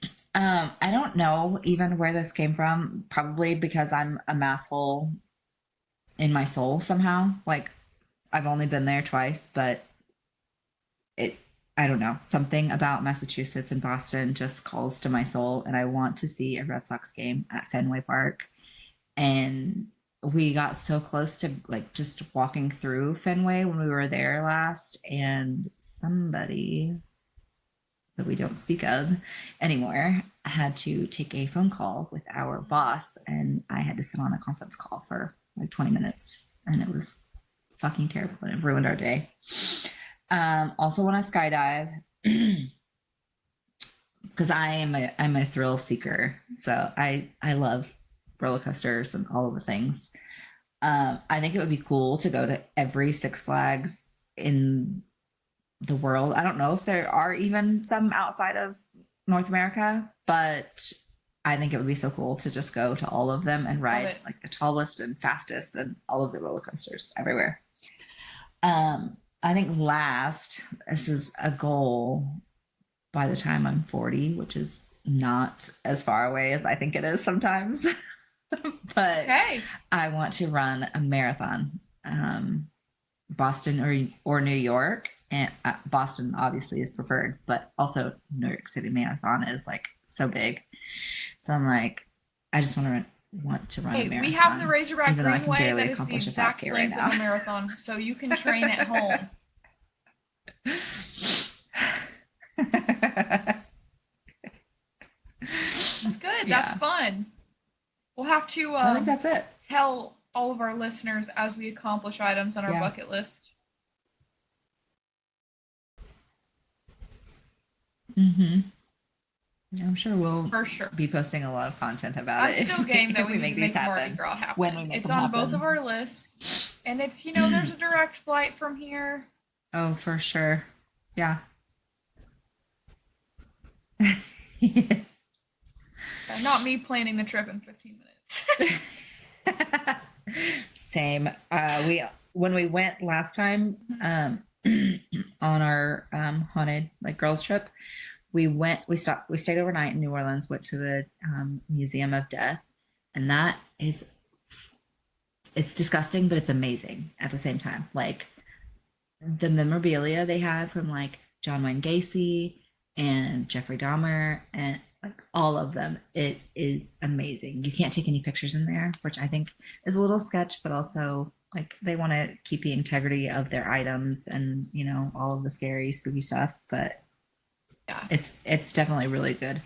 don't know even where this came from. Probably because I'm a masshole in my soul somehow. Like, I've only been there twice, but it I don't know, something about Massachusetts and Boston just calls to my soul, and I want to see a Red Sox game at Fenway Park. And we got so close to like just walking through Fenway when we were there last, and somebody that we don't speak of anymore had to take a phone call with our boss, and I had to sit on a conference call for like 20 minutes, and it was fucking terrible, and it ruined our day. Also want to skydive because I'm a thrill seeker. So I love roller coasters and all of the things. I think it would be cool to go to every Six Flags in the world. I don't know if there are even some outside of North America, but I think it would be so cool to just go to all of them and ride like the tallest and fastest and all of the roller coasters everywhere. I think last, this is a goal by the time I'm 40, which is not as far away as I think it is sometimes. But Okay. I want to run a marathon, Boston or New York. And Boston obviously is preferred, but also New York City Marathon is like so big. So I'm like, I just want to run a marathon. We have the Razorback even though I can Greenway barely that is the accomplish a exact 5K right length now. of a marathon, so you can train at home. That's good. Yeah. That's fun. We'll have to I think that's it. tell all of our listeners as we accomplish items on our bucket list. Mm-hmm. I'm sure we'll For sure. be posting a lot of content about I'm it. still game that if we make make these happen. Mardi Gras happen. When we make it's them on happen. both of our lists, and it's there's a direct flight from here. Oh, for sure. Yeah. Not me planning the trip in 15 minutes. Same. When we went last time, on our haunted like girls trip. We stayed overnight in New Orleans, went to the Museum of Death, and that is, it's disgusting, but it's amazing at the same time. Like the memorabilia they have from like John Wayne Gacy and Jeffrey Dahmer and like all of them, it is amazing. You can't take any pictures in there, which I think is a little sketch, but also like they want to keep the integrity of their items and you know all of the scary spooky stuff, but Yeah. it's definitely really good.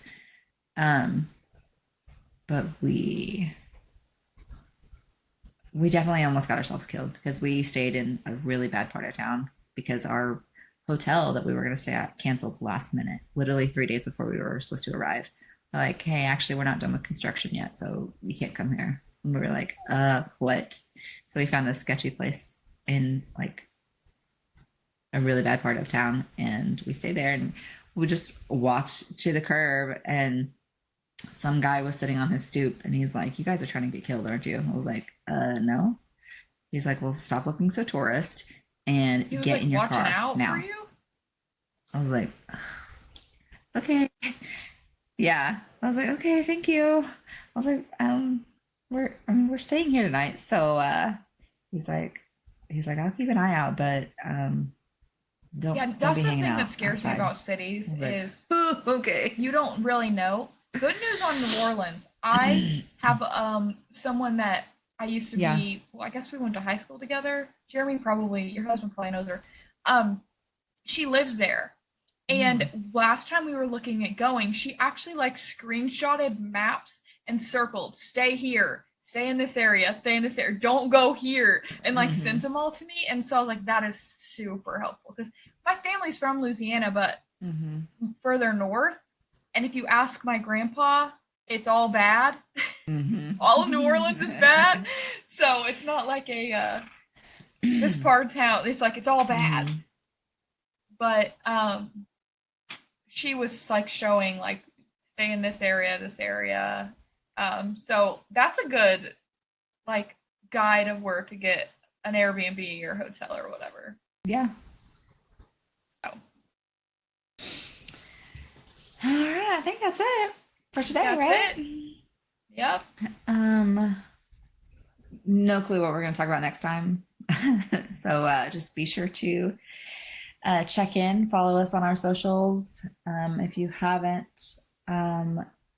Um, but we definitely almost got ourselves killed because we stayed in a really bad part of town because our hotel that we were going to stay at canceled last minute, literally 3 days before we were supposed to arrive. They're like, hey, actually, we're not done with construction yet, so you can't come here. And we were like, what? So we found this sketchy place in like a really bad part of town, and we stayed there, and we just walked to the curb, and some guy was sitting on his stoop, and he's like, you guys are trying to get killed, aren't you? I was like, no. He's like, well, stop looking so tourist and He was get like in your watching car out now. for you. I was like, okay. Yeah. I was like, okay, thank you. I was like, we're staying here tonight. So he's like I'll keep an eye out, but Yeah, don't that's be the hanging thing out that scares me outside. about cities I was like, is oh, okay. you don't really know. Good news on New Orleans. I have someone that I used to Yeah. be. Well, I guess we went to high school together. Jeremy, probably your husband probably knows her. She lives there. And last time we were looking at going, she actually like screenshotted maps and circled, stay here, stay in this area, stay in this area, don't go here, and like sent them all to me. And so I was like, that is super helpful because my family's from Louisiana, but further north. And if you ask my grandpa, it's all bad. All of New Orleans is bad. So it's not like a this part of town. It's like it's all bad. But she was like showing like stay in this area, this area. So that's a good like guide of where to get an Airbnb or hotel or whatever. Yeah. So All right, I think that's it for today, that's right? it. Yep. No clue what we're going to talk about next time. So just be sure to check in, follow us on our socials. If you haven't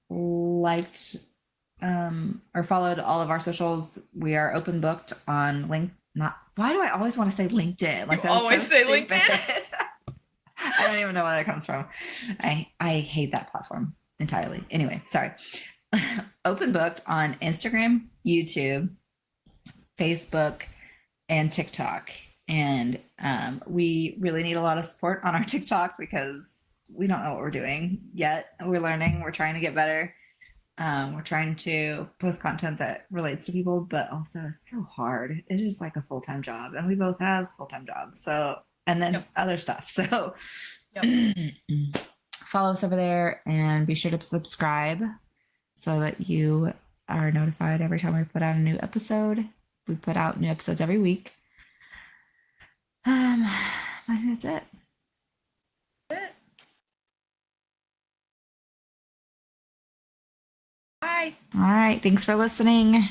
liked or followed all of our socials, we are open booked on link. Not why do I always want to say LinkedIn? Like You that's always so say stupid. LinkedIn. I don't even know where that comes from. I hate that platform entirely. Anyway, sorry. Open booked on Instagram, YouTube, Facebook, and TikTok. And we really need a lot of support on our TikTok because we don't know what we're doing yet. We're learning. We're trying to get better. We're trying to post content that relates to people, but also it's so hard. It is like a full-time job, and we both have full-time jobs. So, and then other stuff. So, follow us over there and be sure to subscribe so that you are notified every time we put out a new episode. We put out new episodes every week. I think that's it. Bye. All right. Thanks for listening.